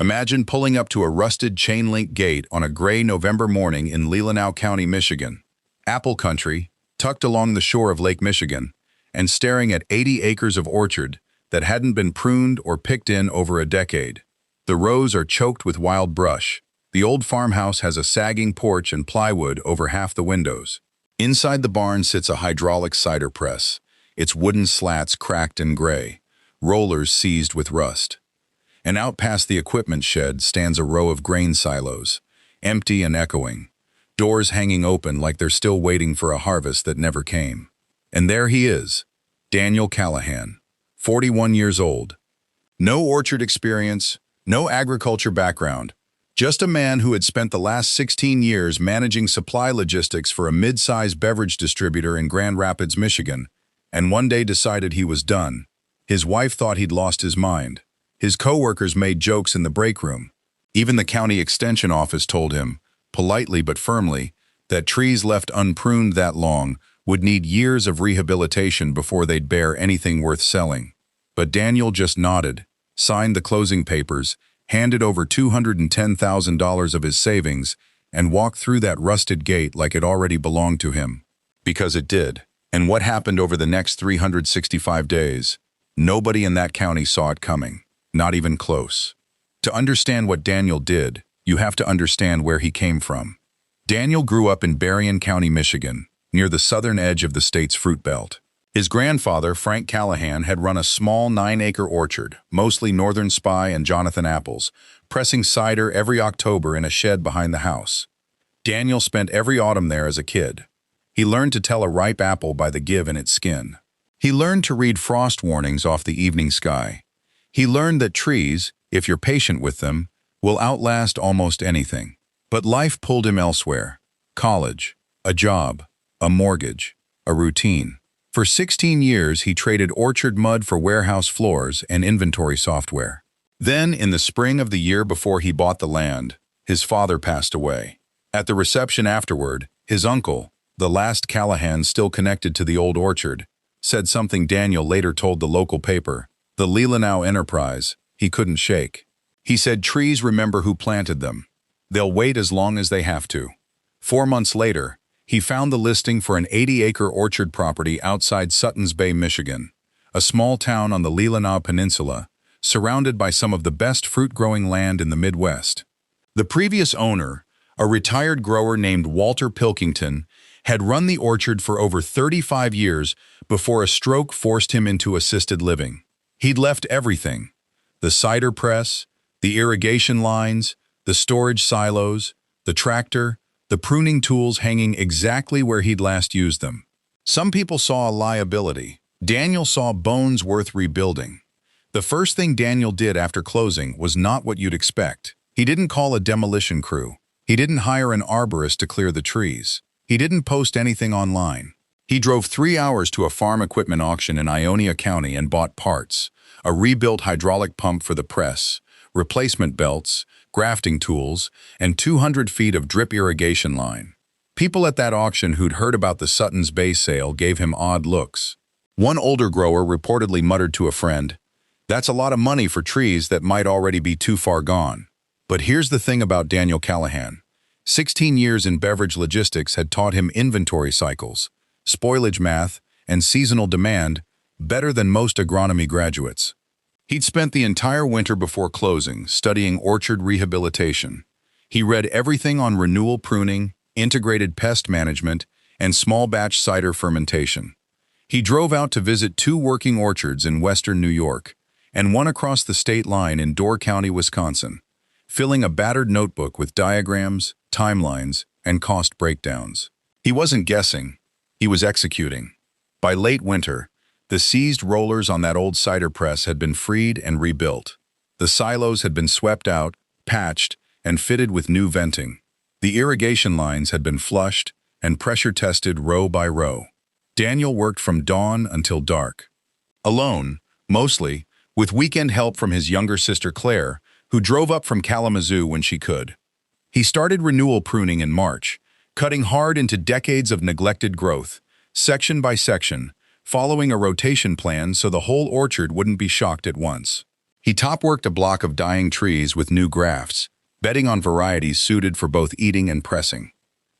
Imagine pulling up to a rusted chain-link gate on a gray November morning in Leelanau County, Michigan. Apple country, tucked along the shore of Lake Michigan, and staring at 80 acres of orchard that hadn't been pruned or picked in over a decade. The rows are choked with wild brush. The old farmhouse has a sagging porch and plywood over half the windows. Inside the barn sits a hydraulic cider press, its wooden slats cracked and gray, rollers seized with rust. And out past the equipment shed stands a row of grain silos, empty and echoing, doors hanging open like they're still waiting for a harvest that never came. And there he is, Daniel Callahan, 41 years old. No orchard experience, no agriculture background, just a man who had spent the last 16 years managing supply logistics for a mid-sized beverage distributor in Grand Rapids, Michigan, and one day decided he was done. His wife thought he'd lost his mind. His co-workers made jokes in the break room. Even the county extension office told him, politely but firmly, that trees left unpruned that long would need years of rehabilitation before they'd bear anything worth selling. But Daniel just nodded, signed the closing papers, handed over $210,000 of his savings, and walked through that rusted gate like it already belonged to him. Because it did. And what happened over the next 365 days? Nobody in that county saw it coming, not even close. To understand what Daniel did, you have to understand where he came from. Daniel grew up in Berrien County, Michigan, near the southern edge of the state's fruit belt. His grandfather, Frank Callahan, had run a small 9-acre orchard, mostly Northern Spy and Jonathan apples, pressing cider every October in a shed behind the house. Daniel spent every autumn there as a kid. He learned to tell a ripe apple by the give in its skin. He learned to read frost warnings off the evening sky. He learned that trees, if you're patient with them, will outlast almost anything. But life pulled him elsewhere. College, a job, a mortgage, a routine. For 16 years, he traded orchard mud for warehouse floors and inventory software. Then, in the spring of the year before he bought the land, his father passed away. At the reception afterward, his uncle, the last Callahan still connected to the old orchard, said something Daniel later told the local paper, the Leelanau Enterprise, he couldn't shake. He said trees remember who planted them. They'll wait as long as they have to. 4 months later, he found the listing for an 80-acre orchard property outside Suttons Bay, Michigan, a small town on the Leelanau Peninsula, surrounded by some of the best fruit-growing land in the Midwest. The previous owner, a retired grower named Walter Pilkington, had run the orchard for over 35 years before a stroke forced him into assisted living. He'd left everything: the cider press, the irrigation lines, the storage silos, the tractor, the pruning tools hanging exactly where he'd last used them. Some people saw a liability. Daniel saw bones worth rebuilding. The first thing Daniel did after closing was not what you'd expect. He didn't call a demolition crew. He didn't hire an arborist to clear the trees. He didn't post anything online. He drove 3 hours to a farm equipment auction in Ionia County and bought parts: a rebuilt hydraulic pump for the press, replacement belts, grafting tools, and 200 feet of drip irrigation line. People at that auction who'd heard about the Suttons Bay sale gave him odd looks. One older grower reportedly muttered to a friend, "That's a lot of money for trees that might already be too far gone." But here's the thing about Daniel Callahan. 16 years in beverage logistics had taught him inventory cycles, spoilage math, and seasonal demand better than most agronomy graduates. He'd spent the entire winter before closing studying orchard rehabilitation. He read everything on renewal pruning, integrated pest management, and small batch cider fermentation. He drove out to visit 2 working orchards in western New York and one across the state line in Door County, Wisconsin, filling a battered notebook with diagrams, timelines, and cost breakdowns. He wasn't guessing, he was executing. By late winter, the seized rollers on that old cider press had been freed and rebuilt. The silos had been swept out, patched, and fitted with new venting. The irrigation lines had been flushed and pressure-tested row by row. Daniel worked from dawn until dark. Alone, mostly, with weekend help from his younger sister Claire, who drove up from Kalamazoo when she could. He started renewal pruning in March, cutting hard into decades of neglected growth, section by section, following a rotation plan so the whole orchard wouldn't be shocked at once. He top-worked a block of dying trees with new grafts, betting on varieties suited for both eating and pressing.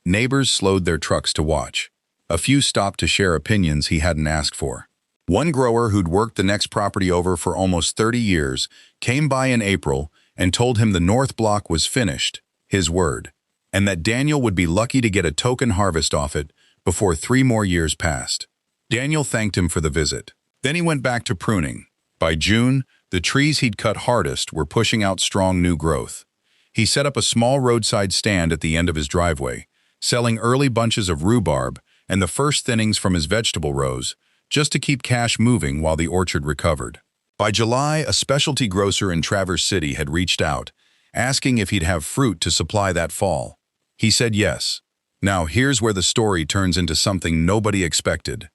Neighbors slowed their trucks to watch. A few stopped to share opinions he hadn't asked for. One grower who'd worked the next property over for almost 30 years came by in April and told him the north block was finished, his word, and that Daniel would be lucky to get a token harvest off it before 3 more years passed. Daniel thanked him for the visit. Then he went back to pruning. By June, the trees he'd cut hardest were pushing out strong new growth. He set up a small roadside stand at the end of his driveway, selling early bunches of rhubarb and the first thinnings from his vegetable rows, just to keep cash moving while the orchard recovered. By July, a specialty grocer in Traverse City had reached out, asking if he'd have fruit to supply that fall. He said yes. Now here's where the story turns into something nobody expected.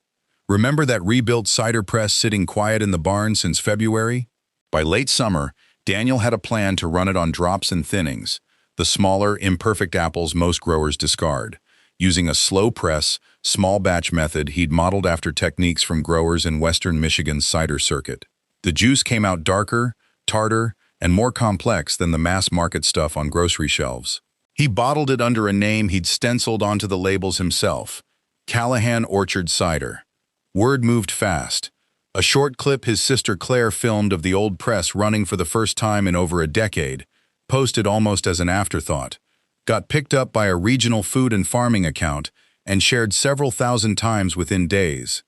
Remember that rebuilt cider press sitting quiet in the barn since February? By late summer, Daniel had a plan to run it on drops and thinnings, the smaller, imperfect apples most growers discard, using a slow press, small batch method he'd modeled after techniques from growers in western Michigan's cider circuit. The juice came out darker, tartar, and more complex than the mass market stuff on grocery shelves. He bottled it under a name he'd stenciled onto the labels himself, Callahan Orchard Cider. Word moved fast. A short clip his sister Claire filmed of the old press running for the first time in over a decade, posted almost as an afterthought, got picked up by a regional food and farming account and shared several thousand times within days.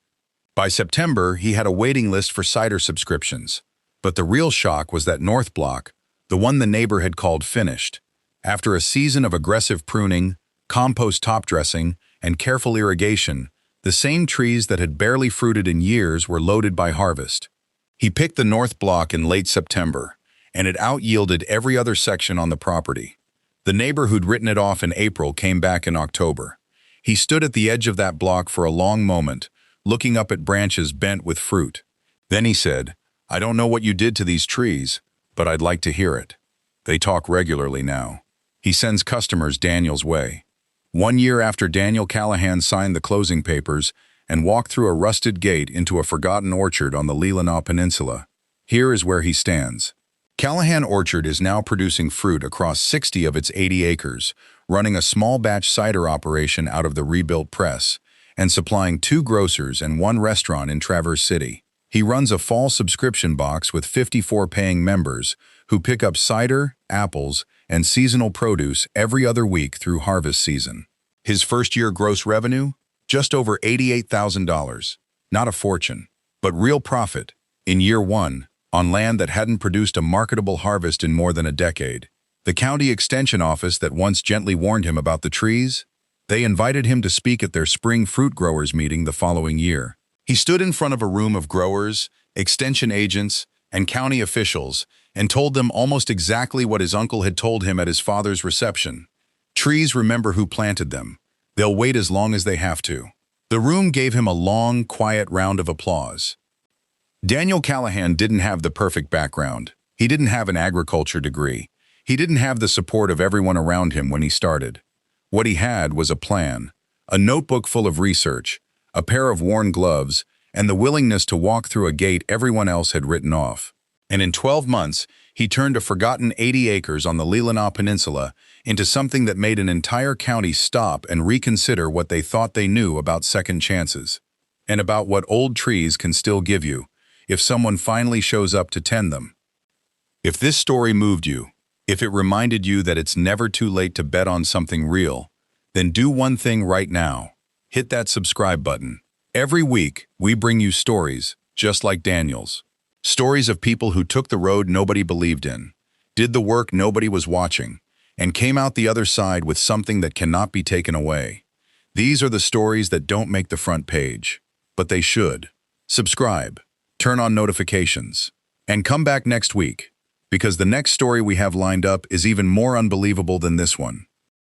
By September, he had a waiting list for cider subscriptions. But the real shock was that North Block, the one the neighbor had called finished. After a season of aggressive pruning, compost top dressing, and careful irrigation, the same trees that had barely fruited in years were loaded by harvest. He picked the North Block in late September, and it out-yielded every other section on the property. The neighbor who'd written it off in April came back in October. He stood at the edge of that block for a long moment, looking up at branches bent with fruit. Then he said, "I don't know what you did to these trees, but I'd like to hear it." They talk regularly now. He sends customers Daniel's way. 1 year after Daniel Callahan signed the closing papers and walked through a rusted gate into a forgotten orchard on the Leelanau Peninsula, here is where he stands. Callahan Orchard is now producing fruit across 60 of its 80 acres, running a small batch cider operation out of the rebuilt press, and supplying 2 grocers and 1 restaurant in Traverse City. He runs a fall subscription box with 54 paying members who pick up cider, apples, and seasonal produce every other week through harvest season. His first-year gross revenue? Just over $88,000. Not a fortune, but real profit, in year 1, on land that hadn't produced a marketable harvest in more than a decade. The county extension office that once gently warned him about the trees? They invited him to speak at their spring fruit growers meeting the following year. He stood in front of a room of growers, extension agents, and county officials and told them almost exactly what his uncle had told him at his father's reception. Trees remember who planted them. They'll wait as long as they have to. The room gave him a long, quiet round of applause. Daniel Callahan didn't have the perfect background. He didn't have an agriculture degree. He didn't have the support of everyone around him when he started. What he had was a plan, a notebook full of research, a pair of worn gloves, and the willingness to walk through a gate everyone else had written off. And in 12 months, he turned a forgotten 80 acres on the Leelanau Peninsula into something that made an entire county stop and reconsider what they thought they knew about second chances, and about what old trees can still give you if someone finally shows up to tend them. If this story moved you, if it reminded you that it's never too late to bet on something real, then do one thing right now. Hit that subscribe button. Every week, we bring you stories just like Daniel's. Stories of people who took the road nobody believed in, did the work nobody was watching, and came out the other side with something that cannot be taken away. These are the stories that don't make the front page, but they should. Subscribe, turn on notifications, and come back next week, because the next story we have lined up is even more unbelievable than this one.